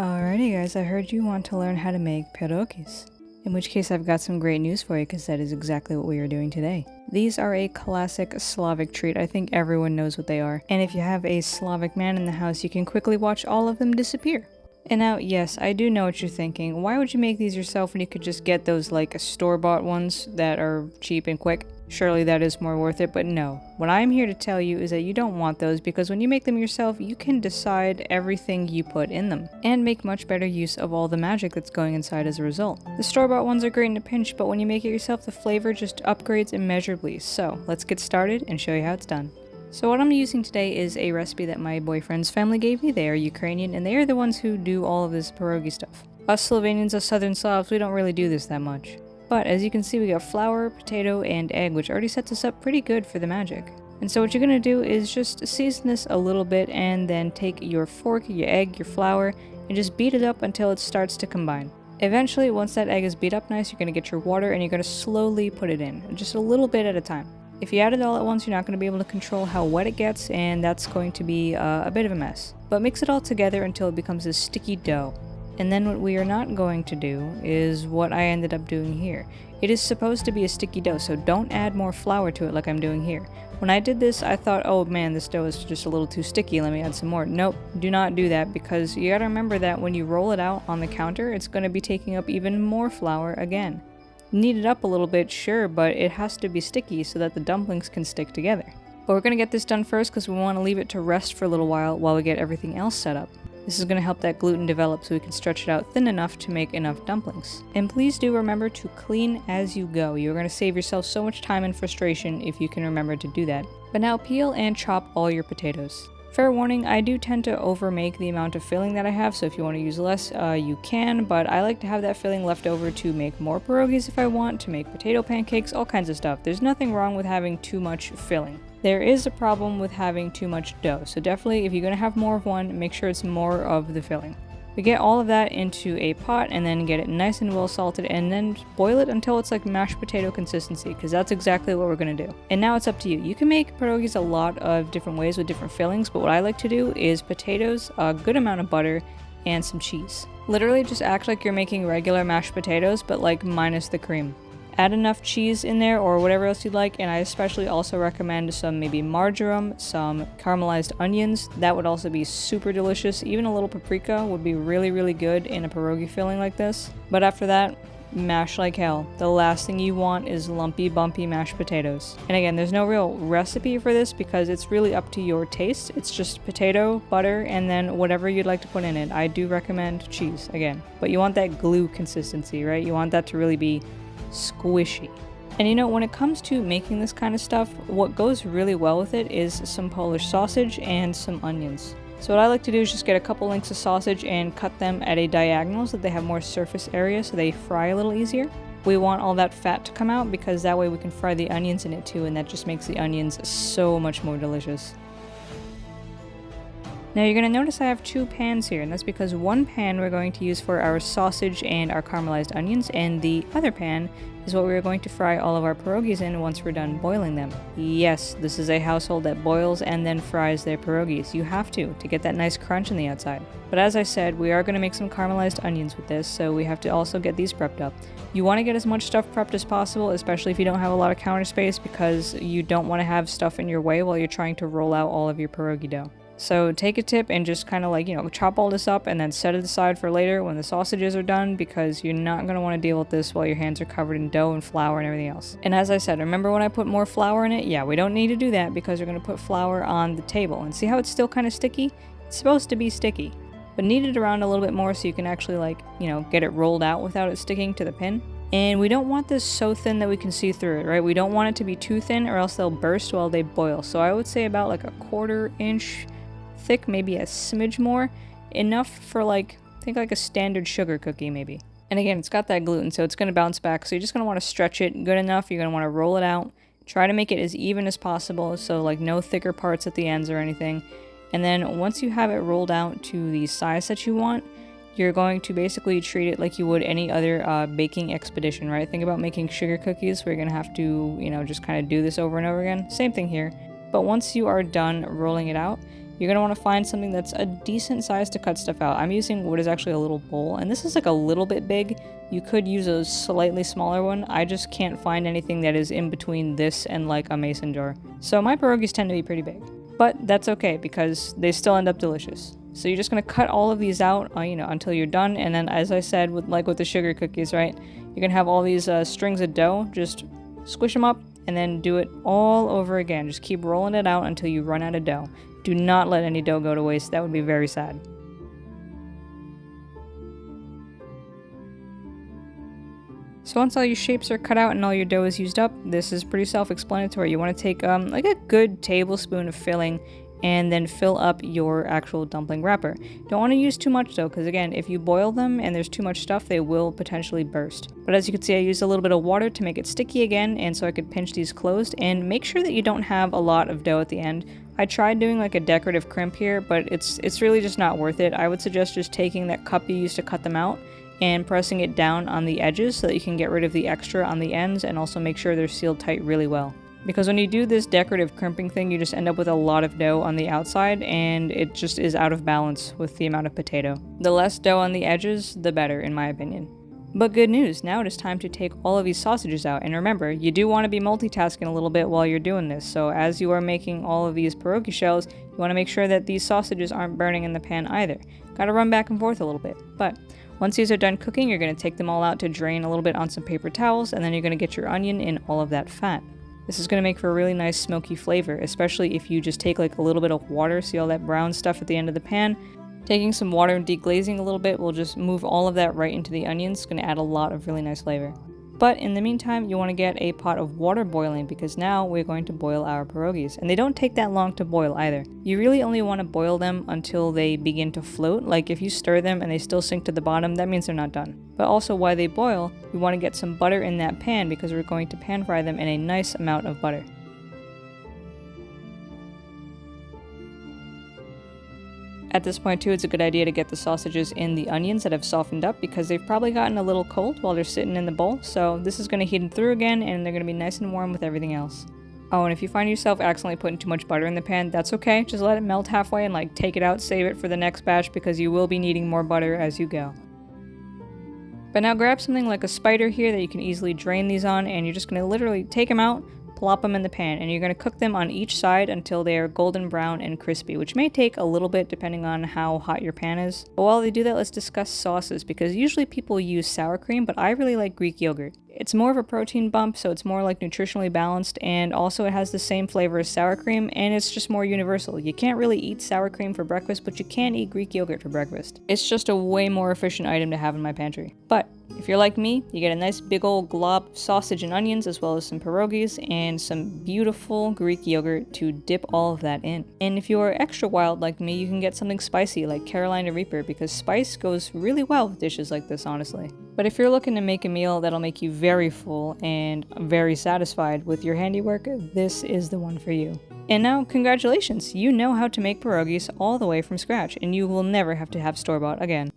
Alrighty guys, I heard you want to learn how to make pierogis. In which case I've got some great news for you because that is exactly what we are doing today. These are a classic Slavic treat. I think everyone knows what they are. And if you have a Slavic man in the house, you can quickly watch all of them disappear. And now, yes, I do know what you're thinking. Why would you make these yourself when you could just get those like store-bought ones that are cheap and quick? Surely that is more worth it, but no. What I'm here to tell you is that you don't want those because when you make them yourself, you can decide everything you put in them and make much better use of all the magic that's going inside as a result. The store-bought ones are great in a pinch, but when you make it yourself, the flavor just upgrades immeasurably. So let's get started and show you how it's done. So what I'm using today is a recipe that my boyfriend's family gave me. They are Ukrainian and they are the ones who do all of this pierogi stuff. Us Slovenians, us Southern Slavs, we don't really do this that much. But as you can see, we got flour, potato, and egg, which already sets us up pretty good for the magic. And so what you're going to do is just season this a little bit and then take your fork, your egg, your flour, and just beat it up until it starts to combine. Eventually, once that egg is beat up nice, you're going to get your water and you're going to slowly put it in, just a little bit at a time. If you add it all at once, you're not going to be able to control how wet it gets, and that's going to be a bit of a mess. But mix it all together until it becomes a sticky dough. And then what we are not going to do is what I ended up doing here. It is supposed to be a sticky dough, so don't add more flour to it like I'm doing here. When I did this, I thought, oh man, this dough is just a little too sticky, let me add some more. Nope, do not do that because you gotta remember that when you roll it out on the counter, it's going to be taking up even more flour again. Knead it up a little bit, sure, but it has to be sticky so that the dumplings can stick together. But we're going to get this done first because we want to leave it to rest for a little while we get everything else set up. This is going to help that gluten develop so we can stretch it out thin enough to make enough dumplings. And please do remember to clean as you go. You're going to save yourself so much time and frustration if you can remember to do that. But now peel and chop all your potatoes. Fair warning, I do tend to overmake the amount of filling that I have, so if you want to use less, you can, but I like to have that filling left over to make more pierogies if I want, to make potato pancakes, all kinds of stuff. There's nothing wrong with having too much filling. There is a problem with having too much dough, so definitely if you're going to have more of one, make sure it's more of the filling. We get all of that into a pot and then get it nice and well salted and then boil it until it's like mashed potato consistency because that's exactly what we're going to do. And now it's up to you. You can make pierogies a lot of different ways with different fillings, but what I like to do is potatoes, a good amount of butter, and some cheese. Literally just act like you're making regular mashed potatoes but like minus the cream. Add enough cheese in there or whatever else you'd like, and I especially also recommend some maybe marjoram, some caramelized onions. That would also be super delicious. Even a little paprika would be really, really good in a pierogi filling like this. But after that, mash like hell. The last thing you want is lumpy, bumpy mashed potatoes. And again, there's no real recipe for this because it's really up to your taste. It's just potato, butter, and then whatever you'd like to put in it. I do recommend cheese, again. But you want that glue consistency, right? You want that to really be squishy. And you know, when it comes to making this kind of stuff, what goes really well with it is some Polish sausage and some onions. So what I like to do is just get a couple links of sausage and cut them at a diagonal so that they have more surface area so they fry a little easier. We want all that fat to come out because that way we can fry the onions in it too, and that just makes the onions so much more delicious. Now you're going to notice I have two pans here, and that's because one pan we're going to use for our sausage and our caramelized onions, and the other pan is what we're going to fry all of our pierogies in once we're done boiling them. Yes, this is a household that boils and then fries their pierogies. You have to get that nice crunch on the outside. But as I said, we are going to make some caramelized onions with this, so we have to also get these prepped up. You want to get as much stuff prepped as possible, especially if you don't have a lot of counter space, because you don't want to have stuff in your way while you're trying to roll out all of your pierogi dough. So take a tip and just kind of like, chop all this up and then set it aside for later when the sausages are done because you're not going to want to deal with this while your hands are covered in dough and flour and everything else. And as I said, remember when I put more flour in it? Yeah, we don't need to do that because we're going to put flour on the table. And see how it's still kind of sticky? It's supposed to be sticky. But knead it around a little bit more so you can actually get it rolled out without it sticking to the pin. And we don't want this so thin that we can see through it, right? We don't want it to be too thin or else they'll burst while they boil. So I would say about like a 1/4 inch thick, maybe a smidge more, enough for think like a standard sugar cookie maybe. And again, it's got that gluten, so it's going to bounce back, so you're just going to want to stretch it good enough. You're going to want to roll it out, try to make it as even as possible, so like no thicker parts at the ends or anything. And then once you have it rolled out to the size that you want, you're going to basically treat it like you would any other baking expedition, right? Think about making sugar cookies where you're going to have to, just kind of do this over and over again. Same thing here. But once you are done rolling it out, you're going to want to find something that's a decent size to cut stuff out. I'm using what is actually a little bowl, and this is like a little bit big. You could use a slightly smaller one. I just can't find anything that is in between this and like a mason jar. So my pierogies tend to be pretty big, but that's okay because they still end up delicious. So you're just going to cut all of these out, until you're done. And then, as I said, with the sugar cookies, right? You're going to have all these strings of dough, just squish them up and then do it all over again. Just keep rolling it out until you run out of dough. Do not let any dough go to waste. That would be very sad. So once all your shapes are cut out and all your dough is used up, this is pretty self-explanatory. You want to take like a good tablespoon of filling and then fill up your actual dumpling wrapper. Don't want to use too much though, because again, if you boil them and there's too much stuff, they will potentially burst. But as you can see, I used a little bit of water to make it sticky again, and so I could pinch these closed. And make sure that you don't have a lot of dough at the end. I tried doing like a decorative crimp here, but it's really just not worth it. I would suggest just taking that cup you used to cut them out and pressing it down on the edges so that you can get rid of the extra on the ends, and also make sure they're sealed tight really well. Because when you do this decorative crimping thing, you just end up with a lot of dough on the outside, and it just is out of balance with the amount of potato. The less dough on the edges, the better, in my opinion. But good news, now it is time to take all of these sausages out. And remember, you do want to be multitasking a little bit while you're doing this. So as you are making all of these pierogi shells, you want to make sure that these sausages aren't burning in the pan either. Gotta run back and forth a little bit. But once these are done cooking, you're going to take them all out to drain a little bit on some paper towels, and then you're going to get your onion in all of that fat. This is going to make for a really nice smoky flavor, especially if you just take like a little bit of water, see all that brown stuff at the end of the pan. Taking some water and deglazing a little bit will just move all of that right into the onions. It's going to add a lot of really nice flavor. But in the meantime, you want to get a pot of water boiling, because now we're going to boil our pierogies. And they don't take that long to boil either. You really only want to boil them until they begin to float. Like if you stir them and they still sink to the bottom, that means they're not done. But also while they boil, you want to get some butter in that pan, because we're going to pan fry them in a nice amount of butter. At this point too, it's a good idea to get the sausages in the onions that have softened up, because they've probably gotten a little cold while they're sitting in the bowl. So this is going to heat them through again, and they're going to be nice and warm with everything else. Oh, and if you find yourself accidentally putting too much butter in the pan, that's okay. Just let it melt halfway and take it out, save it for the next batch, because you will be needing more butter as you go. But now grab something like a spider here that you can easily drain these on, and you're just going to literally take them out, plop them in the pan, and you're going to cook them on each side until they are golden brown and crispy, which may take a little bit depending on how hot your pan is. But while they do that, let's discuss sauces, because usually people use sour cream, but I really like Greek yogurt. It's more of a protein bump, so it's more nutritionally balanced, and also it has the same flavor as sour cream, and it's just more universal. You can't really eat sour cream for breakfast, but you can eat Greek yogurt for breakfast. It's just a way more efficient item to have in my pantry. But if you're like me, you get a nice big old glob of sausage and onions, as well as some pierogies and some beautiful Greek yogurt to dip all of that in. And if you're extra wild like me, you can get something spicy like Carolina Reaper, because spice goes really well with dishes like this, honestly. But if you're looking to make a meal that'll make you very full and very satisfied with your handiwork, this is the one for you. And now, congratulations! You know how to make pierogies all the way from scratch, and you will never have to have store-bought again.